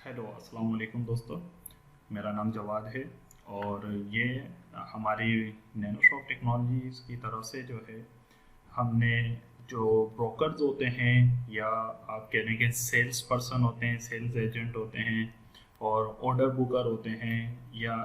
Hello अस्सलाम वालेकुम दोस्तों। मेरा नाम जवाद है और ये हमारी नैनोशॉप टेक्नोलॉजीज़ की तरफ से जो है हमने जो ब्रोकर्स होते हैं या आप कह लें कि सेल्स पर्सन होते हैं, सेल्स एजेंट होते हैं और ऑर्डर बुकर होते हैं या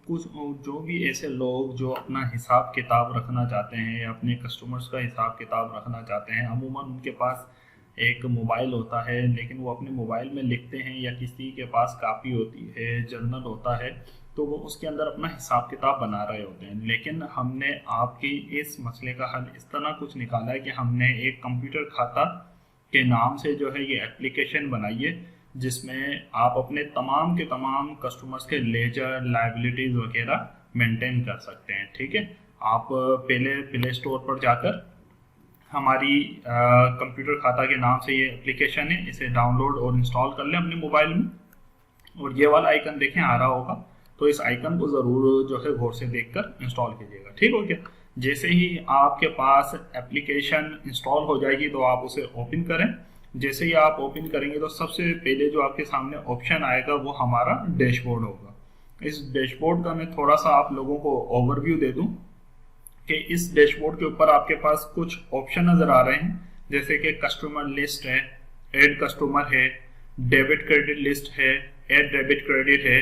कुछ जो भी ऐसे लोग जो अपना हिसाब किताब रखना चाहते हैं या अपने कस्टमर्स का हिसाब किताब रखना चाहते हैं, अमूमन उनके पास एक मोबाइल होता है लेकिन वो अपने मोबाइल में लिखते हैं या किसी के पास कापी होती है, जर्नल होता है, तो वो उसके अंदर अपना हिसाब किताब बना रहे होते हैं। लेकिन हमने आपकी इस मसले का हल इस तरह कुछ निकाला है कि हमने एक कंप्यूटर खाता के नाम से जो है ये एप्लीकेशन बनाई है जिसमें आप अपने तमाम के तमाम कस्टमर्स के लेजर लाइबिलिटीज वगैरह मेंटेन कर सकते हैं। ठीक है, आप पहले प्ले स्टोर पर जाकर हमारी कंप्यूटर खाता के नाम से ये एप्लीकेशन है, इसे डाउनलोड और इंस्टॉल कर लें अपने मोबाइल में और ये वाला आइकन देखें आ रहा होगा, तो इस आइकन को ज़रूर जो है गौर से देखकर इंस्टॉल कीजिएगा। ठीक हो गया। जैसे ही आपके पास एप्लीकेशन इंस्टॉल हो जाएगी तो आप उसे ओपन करें। जैसे ही आप ओपन करेंगे तो सबसे पहले जो आपके सामने ऑप्शन आएगा वो हमारा डैशबोर्ड होगा। इस डैशबोर्ड का मैं थोड़ा सा आप लोगों को ओवरव्यू दे दूं कि इस डैशबोर्ड के ऊपर आपके पास कुछ ऑप्शन नजर आ रहे हैं, जैसे कि कस्टमर लिस्ट है, ऐड कस्टमर है, डेबिट क्रेडिट लिस्ट है, ऐड डेबिट क्रेडिट है,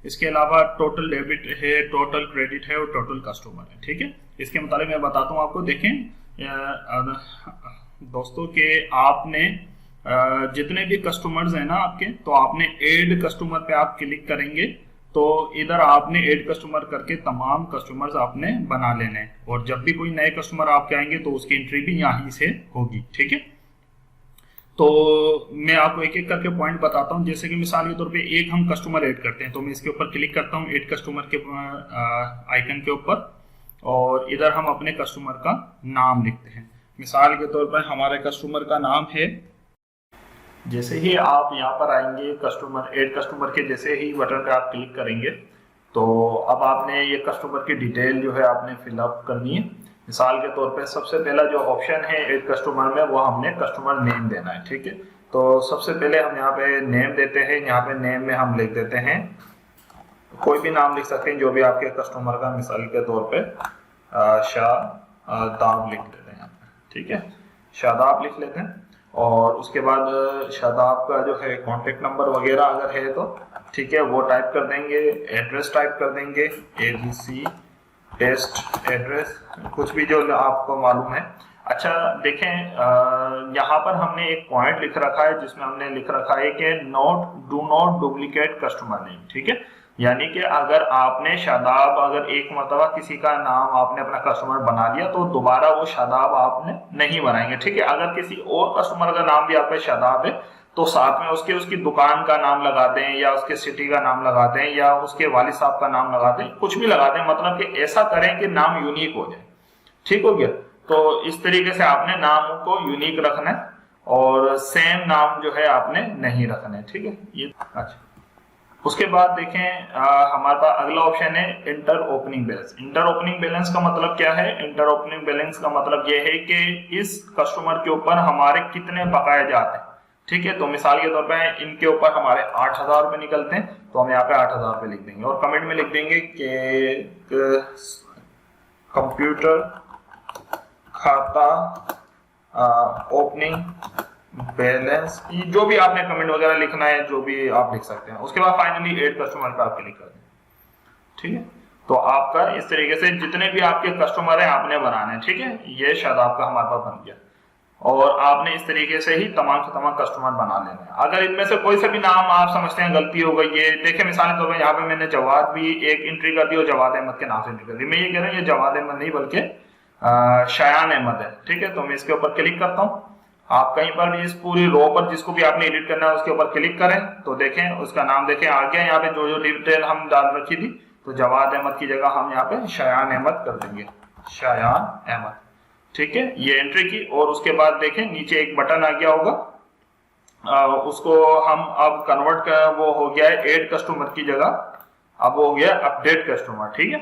इसके अलावा टोटल डेबिट है, टोटल क्रेडिट है और टोटल कस्टमर है। ठीक है, इसके मुताबिक मैं बताता हूँ आपको। देखें दोस्तों के आपने जितने भी कस्टमर्स हैं ना आपके, तो आपने ऐड कस्टमर पे आप क्लिक करेंगे तो इधर आपने ऐड कस्टमर करके तमाम कस्टमर्स आपने बना लेने हैं और जब भी कोई नए कस्टमर आपके आएंगे तो उसकी एंट्री भी यहीं से होगी। ठीक है, तो मैं आपको एक एक करके पॉइंट बताता हूं। जैसे कि मिसाल के तौर पे एक हम कस्टमर ऐड करते हैं तो मैं इसके ऊपर क्लिक करता हूं, ऐड कस्टमर के आइकन के ऊपर, और इधर हम अपने कस्टमर का नाम लिखते हैं। मिसाल के तौर पर हमारे कस्टमर का नाम है, जैसे ही आप यहाँ पर आएंगे कस्टमर ऐड कस्टमर के जैसे ही बटन पे आप क्लिक करेंगे तो अब आपने ये कस्टमर की डिटेल जो है आपने फिलअप करनी है। मिसाल के तौर पे सबसे पहला जो ऑप्शन है ऐड कस्टमर में वो हमने कस्टमर नेम देना है। ठीक है, तो सबसे पहले हम यहाँ पे नेम देते हैं। यहाँ पे नेम में हम लिख देते हैं, कोई भी नाम लिख सकते हैं जो भी आपके कस्टमर का, मिसाल के तौर पे शादाब लिख देते हैं यहाँ पे। ठीक है, शादाब लिख लेते हैं और उसके बाद शादाब का जो है कॉन्टेक्ट नंबर वगैरह अगर है तो ठीक है वो टाइप कर देंगे, एड्रेस टाइप कर देंगे, ABC टेस्ट एड्रेस, कुछ भी जो आपको मालूम है। अच्छा देखें, यहाँ पर हमने एक पॉइंट लिख रखा है जिसमें हमने लिख रखा है कि do not duplicate customer name. ठीक है, यानी कि अगर आपने शादाब अगर एक मरतबा किसी का नाम आपने अपना कस्टमर बना लिया तो दोबारा वो शादाब आपने नहीं बनाएंगे। ठीक है, अगर किसी और कस्टमर का नाम भी आपका शादाब है तो साथ में उसकी दुकान का नाम लगा दें या उसके सिटी का नाम लगा दें या उसके वालिद साहब का नाम लगा दें, कुछ भी लगा दें, मतलब कि ऐसा करें कि नाम यूनिक हो जाए। ठीक हो गया, तो इस तरीके से आपने नाम को यूनिक रखना है और सेम नाम जो है आपने नहीं रखना है। ठीक है, ये अच्छा। उसके बाद देखें हमारे पास अगला ऑप्शन है inter opening balance. Inter opening balance का मतलब क्या है? इंटर ओपनिंग बैलेंस का मतलब यह है कि इस कस्टमर के ऊपर हमारे कितने बकाया जाते हैं। ठीक है, तो मिसाल के तौर पे इनके ऊपर हमारे 8,000 रुपए निकलते हैं तो हम यहाँ पे 8,000 रुपए लिख देंगे और कमेंट में लिख देंगे कि कंप्यूटर खाता ओपनिंग बैलेंस, जो भी आपने कमेंट वगैरह लिखना है जो भी आप लिख सकते हैं। उसके बाद फाइनली ऐड कस्टमर पे आप क्लिक कर दें। ठीक है, तो आपका इस तरीके से जितने भी आपके कस्टमर हैं आपने बनाने हैं। ठीक है, ये शायद आपका हमारे पास बन गया और आपने इस तरीके से ही तमाम से तमाम कस्टमर बना लेने हैं। अगर इनमें से कोई सा भी नाम आप समझते हैं गलती हो गई है, देखिए मिसाल के तौर पर यहाँ पे मैंने जवाद भी एक एंट्री कर दी और जवाद अहमद के नाम से एंट्री कर दी। मैं ये कह रहा हूँ ये जवाद अहमद नहीं बल्कि शायान अहमद है। ठीक है, तो मैं इसके ऊपर क्लिक करता हूँ। आप कहीं पर भी इस पूरी रो पर जिसको भी आपने एडिट करना है उसके ऊपर क्लिक करें तो देखें उसका नाम देखें आ गया। यहाँ पे जो जो डिटेल हम डाल रखी थी तो जवाद अहमद की जगह हम यहाँ पे शायान अहमद कर देंगे, शायान अहमद। ठीक है, ये एंट्री की और उसके बाद देखें नीचे एक बटन आ गया होगा, उसको हम अब कन्वर्ट कर, वो हो गया है ऐड कस्टमर की जगह अब वो हो गया अपडेट कस्टमर। ठीक है,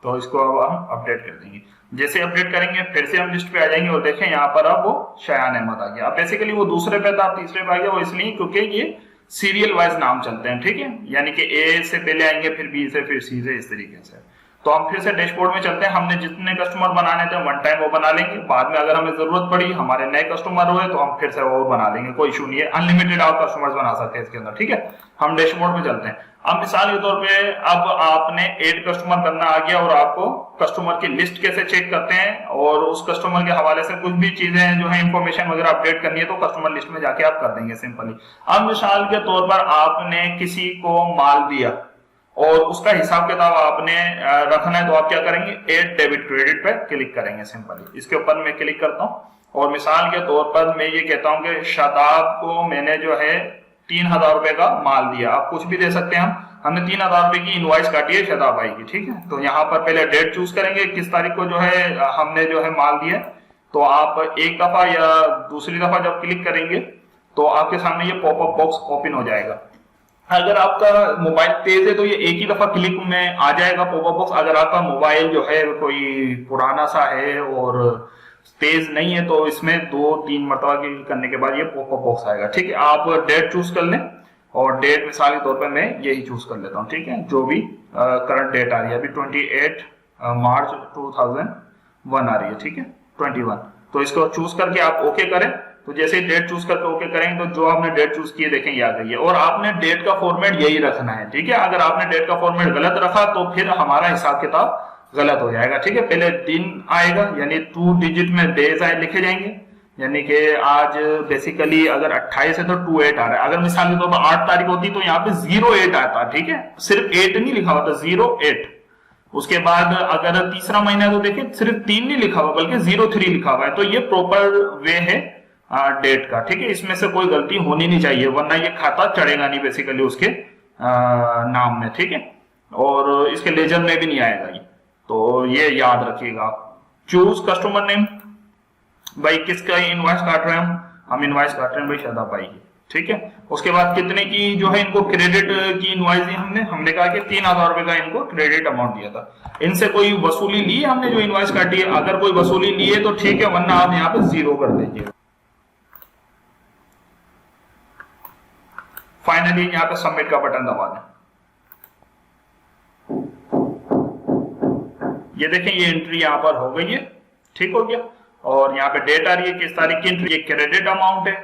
तो इसको अब हम अपडेट कर देंगे। जैसे अपडेट करेंगे फिर से हम लिस्ट पे आ जाएंगे और देखें यहाँ पर अब वो शायान अहमद आ गया। अब बेसिकली वो दूसरे पे था, तीसरे पे आ गया, वो इसलिए क्योंकि ये सीरियल वाइज नाम चलते हैं, ठीक है, यानी कि ए से पहले आएंगे, फिर बी से, फिर सी से, इस तरीके से। तो हम फिर से डैशबोर्ड में चलते हैं। हमने जितने कस्टमर बनाने थे वन टाइम वो बना लेंगे, बाद में अगर हमें जरूरत पड़ी, हमारे नए कस्टमर हुए, तो हम फिर से वो बना लेंगे, कोई इशू नहीं है, अनलिमिटेड आप कस्टमर्स बना सकते हैं इसके अंदर, ठीक है। हम डैशबोर्ड में चलते हैं। अब मिसाल के तौर पे अब आपने ऐड कस्टमर करना आ गया और आपको कस्टमर की लिस्ट कैसे चेक करते हैं और उस कस्टमर के हवाले से कुछ भी चीजें जो है इंफॉर्मेशन वगैरह अपडेट करनी है, तो कस्टमर लिस्ट में जाके आप कर देंगे सिंपली। अब मिसाल के तौर पर आपने किसी को माल दिया और उसका हिसाब किताब आपने रखना है, तो आप क्या करेंगे, ऐड डेबिट क्रेडिट पे क्लिक करेंगे सिंपली। इसके ऊपर मैं क्लिक करता हूं और मिसाल के तौर पर मैं ये कहता हूं कि शादाब को मैंने जो है 3000 रुपए का माल दिया। आप कुछ भी दे सकते हैं, हमने 3000 रुपए की इनवॉइस काटी है शादाब भाई की, ठीक है। तो यहाँ पर पहले डेट चूज करेंगे, किस तारीख को जो है हमने जो है माल दिया। तो आप एक दफा या दूसरी दफा जब क्लिक करेंगे तो आपके सामने ये पॉपअप बॉक्स ओपन हो जाएगा। अगर आपका मोबाइल तेज है तो ये एक ही दफा क्लिक में आ जाएगा पॉपअप बॉक्स। अगर आपका मोबाइल जो है कोई पुराना सा है और तेज नहीं है तो इसमें 2-3 मरतबा क्लिक करने के बाद ये पॉपअप बॉक्स आएगा, ठीक है। आप डेट चूज कर लें और डेट मिसाल के तौर पे मैं यही चूज कर लेता हूँ, ठीक है, जो भी करंट डेट आ रही है अभी 28 मार्च 2001 आ रही है, ठीक है, 21। तो इसको चूज करके आप ओके करें। तो जैसे ही डेट चूज करके ओके करेंगे तो जो आपने डेट चूज की है देखें आ गई है। और आपने डेट का फॉर्मेट यही रखना है, ठीक है। अगर आपने डेट का फॉर्मेट गलत रखा तो फिर हमारा हिसाब किताब गलत हो जाएगा, ठीक है। पहले दिन आएगा, यानी 2 डिजिट में डेज आए लिखे जाएंगे, यानी कि आज बेसिकली अगर 28 है तो 28 आ रहा है। अगर मिसाल के तौर पर 8 तारीख होती तो यहाँ पे 08 आता, ठीक है, सिर्फ 8 नहीं लिखा हुआ था, 08। उसके बाद अगर तीसरा महीना है तो देखिए सिर्फ 3 नहीं लिखा हुआ बल्कि 03 लिखा हुआ है। तो ये प्रॉपर वे है डेट का, ठीक है। इसमें से कोई गलती होनी नहीं चाहिए, वरना ये खाता चढ़ेगा नहीं बेसिकली उसके नाम में, ठीक है। और इसके लेजर में भी नहीं आएगा ये, तो ये याद रखिएगा। चूज कस्टमर नेम, भाई किसका इनवॉइस काट रहे हैं हम इनवॉइस काट रहे हैं भाई शादाब भाई की, ठीक है। उसके बाद कितने की जो है इनको क्रेडिट की इनवॉइस दी हमने कहा कि 3000 रुपए का इनको क्रेडिट अमाउंट दिया था। इनसे कोई वसूली ली है हमने जो इनवॉइस काटी है? अगर कोई वसूली ली है तो ठीक है, वरना आप यहाँ पे 0 कर दीजिए। फाइनली यहाँ पे सबमिट का बटन दबा दें। ये देखें ये एंट्री यहाँ पर हो गई है, ठीक हो गया। और यहाँ पे डेट आ रही है किस तारीख की एंट्री, ये क्रेडिट अमाउंट है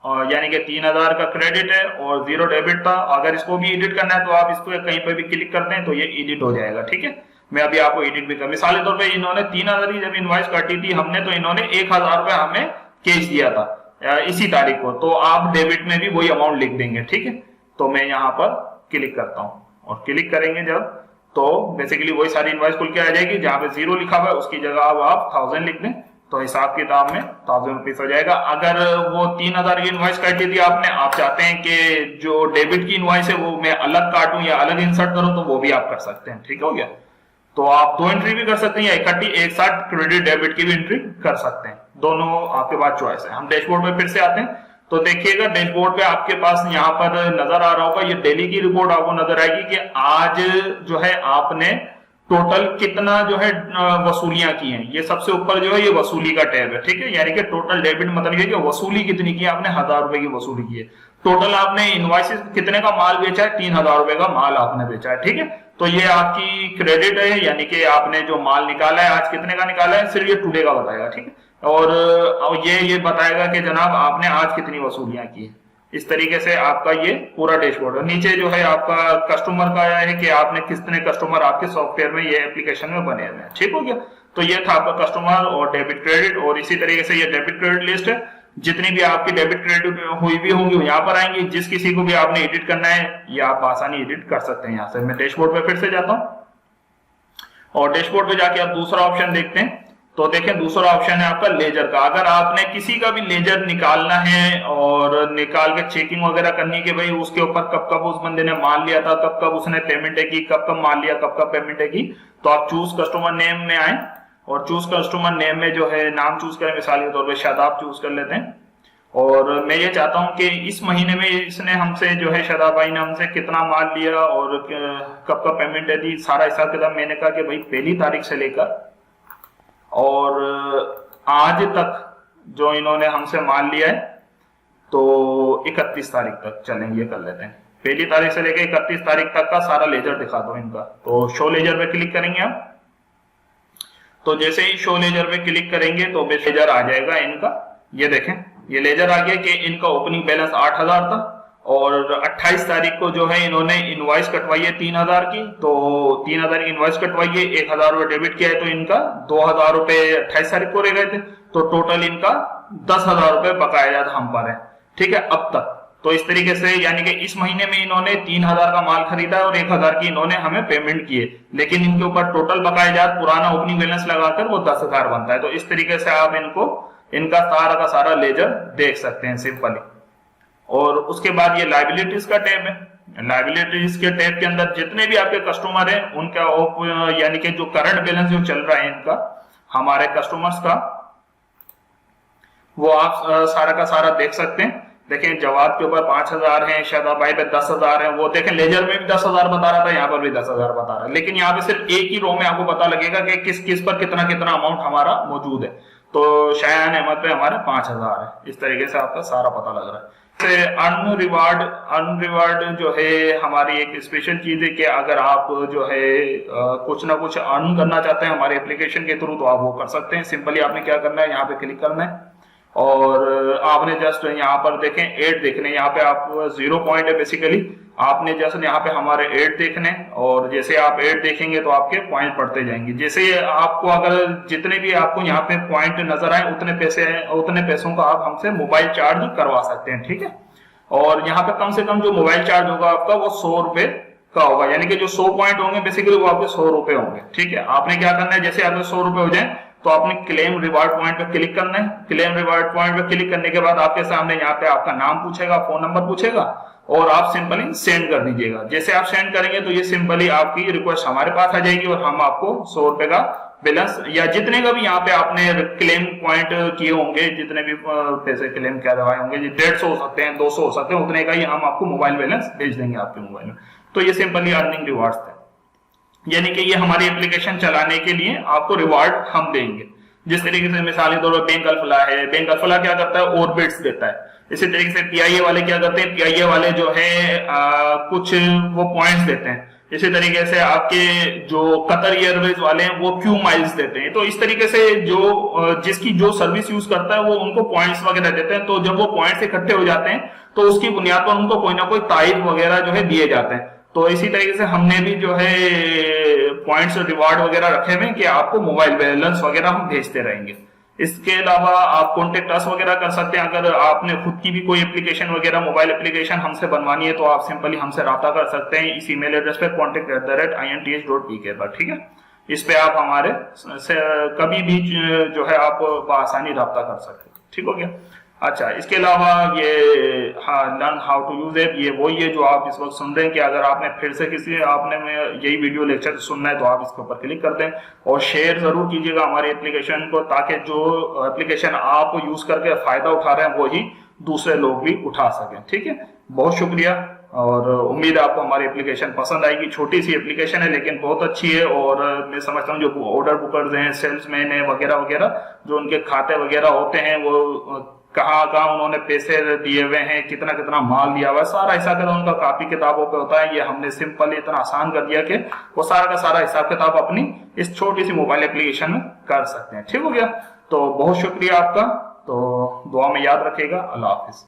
और यानी कि 3000 का क्रेडिट है और 0 डेबिट था। अगर इसको भी एडिट करना है तो आप इसको कहीं पर भी क्लिक करते हैं तो ये एडिट हो जाएगा, ठीक है। मैं अभी आपको एडिट भी कर, मिसाल के तौर पर इन्होंने 3000 की जब इनवॉइस काटी थी हमने, तो इन्होंने 1000 रुपए हमें कैश दिया था इसी तारीख को, तो आप डेबिट में भी वही अमाउंट लिख देंगे, ठीक है। तो मैं यहाँ पर क्लिक करता हूँ और क्लिक करेंगे जब, तो बेसिकली वही सारी इनवॉइस खुल के आ जाएगी। जहां पे 0 लिखा हुआ है उसकी जगह अब आप 1000 लिख दें तो हिसाब किताब में 1000 रुपीज हो जाएगा। अगर वो 3000 की इनवॉइस काटी थी आपने, आप चाहते हैं कि जो डेबिट की इनवॉइस है वो मैं अलग काटूं या अलग इंसर्ट करूं, तो वो भी आप कर सकते हैं, ठीक हो गया। तो आप 2 एंट्री भी कर सकते हैं या इकट्ठी एक साथ क्रेडिट डेबिट की भी एंट्री कर सकते हैं, दोनों आपके पास चॉइस है। हम डैशबोर्ड में फिर से आते हैं तो देखिएगा डैशबोर्ड पे आपके पास यहाँ पर नजर आ रहा होगा, ये डेली की रिपोर्ट आपको नजर आएगी कि आज जो है आपने टोटल कितना जो है वसूलियां की हैं। ये सबसे ऊपर जो है ये वसूली का टैब है, ठीक है, यानी कि टोटल डेबिट मतलब ये कि वसूली कितनी की आपने 1000 रुपए की वसूली की है। टोटल आपने इनवॉइसेस कितने का माल बेचा है, 3000 रुपए का माल आपने बेचा है, ठीक है। तो ये आपकी क्रेडिट है, यानी कि आपने जो माल निकाला है आज कितने का निकाला है, सिर्फ ये टुडे का बताएगा, ठीक है। और ये बताएगा कि जनाब आपने आज कितनी वसूलियां की है। इस तरीके से आपका ये पूरा डैशबोर्ड है। नीचे जो है आपका कस्टमर का है कि आपने कितने कस्टमर आपके सॉफ्टवेयर में ये एप्लीकेशन में बने हुए हैं, ठीक हो गया। तो ये था आपका कस्टमर और डेबिट क्रेडिट, और इसी तरीके से ये डेबिट क्रेडिट लिस्ट है। जितनी भी आपकी डेबिट क्रेडिट हुई भी होंगी यहाँ पर आएंगी। जिस किसी को भी आपने एडिट करना है ये आप आसानी एडिट कर सकते हैं। यहाँ से मैं डैशबोर्ड पे फिर से जाता हूँ और डैशबोर्ड पे जाके आप दूसरा ऑप्शन देखते हैं तो देखें दूसरा ऑप्शन है आपका लेजर का। अगर आपने किसी का भी लेजर निकालना है और निकाल के चेकिंग वगैरह करनी है कि भाई उसके ऊपर कब कब उस बंदे ने माल लिया था, कब कब उसने पेमेंट है की, कब कब माल लिया, कब कब पेमेंट है की, तो आप चूज कस्टमर नेम में आए और चूज कस्टमर नेम में जो है नाम चूज करें। मिसाल के तौर पर शादाब चूज कर लेते हैं और मैं ये चाहता हूं कि इस महीने में इसने हमसे जो है शादाब भाई ने हमसे कितना माल लिया और कब कब पेमेंट है दी, सारा हिसाब किताब। मैंने कहा कि भाई पहली तारीख से लेकर और आज तक जो इन्होंने हमसे माल लिया है तो 31 तारीख तक चलें, ये कर लेते हैं। 1 तारीख से लेकर 31 तारीख तक का सारा लेजर दिखा दो इनका। तो शो लेजर पे क्लिक करेंगे आप, तो जैसे ही शो लेजर पे क्लिक करेंगे तो लेजर आ जाएगा इनका। ये देखें, ये लेजर आ गया कि इनका ओपनिंग बैलेंस 8000 था और 28 तारीख को जो है इन्होंने इनवॉइस कटवाई है 3000 की। तो 3000 की इनवॉइस कटवाई है, 1000 रुपए डेबिट किया है, तो इनका 2000 रुपए 28 तारीख को रह गए थे। तो टोटल इनका 10,000 रुपए बकाया हम पर है, ठीक है, अब तक। तो इस तरीके से यानी कि इस महीने में इन्होंने 3000 का माल खरीदा और 1000 की इन्होंने हमें पेमेंट किए, लेकिन इनके ऊपर टोटल बकाया पुराना ओपनिंग बैलेंस लगाकर वो 10,000 बनता है। तो इस तरीके से आप इनको इनका सारा का सारा लेजर देख सकते हैं सिंपली। और उसके बाद ये लायबिलिटीज का टैब है। लायबिलिटीज के टैब के अंदर जितने भी आपके कस्टमर हैं उनका यानी कि जो करंट बैलेंस जो चल रहा है इनका, हमारे कस्टमर्स का, वो आप सारा का सारा देख सकते हैं। देखें, जवाब के ऊपर 5000 है, शादाब भाई पे 10,000 है। वो देखें, लेजर में भी 10,000 बता रहा था, यहाँ पर भी 10,000 बता रहा है, लेकिन यहाँ पे सिर्फ एक ही रो में आपको पता लगेगा कि किस किस पर कितना कितना अमाउंट हमारा मौजूद है। तो शायान अहमद पे हमारे 5000 है। इस तरीके से आपका सारा पता लग रहा है। अर्न रिवार्ड जो है हमारी एक स्पेशल चीज है कि अगर आप जो है कुछ ना कुछ अर्न करना चाहते हैं हमारे एप्लीकेशन के थ्रू, तो आप वो कर सकते हैं। सिंपली आपने क्या करना है, यहाँ पे क्लिक करना है और आपने जस्ट यहाँ पर देखें एड देखने, यहाँ पे आप 0 पॉइंट है बेसिकली। आपने जस्ट यहाँ पे हमारे एड देखने, और जैसे आप एड देखेंगे तो आपके पॉइंट बढ़ते जाएंगे। जैसे आपको अगर जितने भी आपको यहाँ पे पॉइंट नजर आए उतने पैसों का आप हमसे मोबाइल चार्ज करवा सकते हैं, ठीक है। और यहाँ पे कम से कम जो मोबाइल चार्ज होगा आपका वो 100 रुपए का होगा, यानी कि जो 100 पॉइंट होंगे बेसिकली वो आपके 100 रुपए होंगे, ठीक है। आपने क्या करना है, जैसे आपके 100 रुपए हो जाए तो आपने क्लेम रिवार्ड पॉइंट पे क्लिक करना है। क्लेम रिवार्ड पॉइंट पे क्लिक करने के बाद आपके सामने यहाँ पे आपका नाम पूछेगा, फोन नंबर पूछेगा, और आप सिंपली सेंड कर दीजिएगा। जैसे आप सेंड करेंगे तो ये सिंपली आपकी रिक्वेस्ट हमारे पास आ जाएगी और हम आपको 100 रुपए का बैलेंस या जितने का भी यहाँ पे आपने क्लेम पॉइंट किए होंगे, जितने भी पैसे क्लेम करवाए होंगे, 150 हो सकते हैं, 200 हो सकते हैं, उतने का ही हम आपको मोबाइल बैलेंस भेज देंगे आपके मोबाइल में। तो ये सिंपली अर्निंग रिवार्ड्स थे, यानी कि ये हमारी एप्लीकेशन चलाने के लिए आपको रिवार्ड हम देंगे। जिस तरीके से मिसाल के तौर पर बैंक अल्फला है, बैंक अल्फला क्या करता है, ऑर्बिट्स देता है। इसी तरीके से पीआईए वाले क्या करते हैं, पीआईए वाले जो है कुछ वो पॉइंट्स देते हैं। इसी तरीके से आपके जो कतर एयरवेज वाले हैं वो क्यू माइल्स देते हैं। तो इस तरीके से जो जिसकी जो सर्विस यूज करता है वो उनको पॉइंट्स वगैरह देते हैं। तो जब वो पॉइंट्स इकट्ठे हो जाते हैं तो उसकी बुनियाद पर उनको कोई ना कोई तारीफ वगैरह जो है दिए जाते हैं। तो इसी तरीके से हमने भी जो है पॉइंट्स रिवार्ड वगैरह रखे हुए कि आपको मोबाइल बैलेंस वगैरह हम भेजते रहेंगे। इसके अलावा आप कॉन्टेक्ट अस वगैरह कर सकते हैं। अगर आपने खुद की भी कोई एप्लीकेशन वगैरह मोबाइल एप्लीकेशन हमसे बनवानी है तो आप सिंपली हमसे राब्ता कर सकते हैं इस ईमेल एड्रेस पे contact@inth.pk पर, ठीक है। इस पे आप हमारे से कभी भी जो है आप आसानी राब्ता कर सकते हैं, ठीक हो गया। अच्छा, इसके अलावा ये learn how to use app, ये वही है जो आप इस वक्त सुन रहे हैं कि अगर आपने फिर से आपने यही वीडियो लेक्चर सुनना है तो आप इसके ऊपर क्लिक कर दें और शेयर जरूर कीजिएगा हमारे एप्लीकेशन को, ताकि जो एप्लीकेशन आप यूज करके फायदा उठा रहे हैं वही दूसरे लोग भी उठा सकें, ठीक है। बहुत शुक्रिया और उम्मीद है आपको हमारी एप्लीकेशन पसंद आएगी। छोटी सी एप्लीकेशन है लेकिन बहुत अच्छी है और मैं समझता हूँ जो ऑर्डर बुकर्स हैं, सेल्समैन है वगैरह वगैरह, जो उनके खाते वगैरह होते हैं वो कहाँ उन्होंने पैसे दिए हुए हैं, कितना कितना माल दिया हुआ है, सारा हिसाब किताब उनका कापी किताबों पे होता है। ये हमने सिंपल इतना आसान कर दिया कि वो सारा का सारा हिसाब किताब अपनी इस छोटी सी मोबाइल एप्लीकेशन में कर सकते हैं, ठीक हो गया। तो बहुत शुक्रिया आपका, तो दुआ में याद रखिएगा। अल्लाह हाफिज।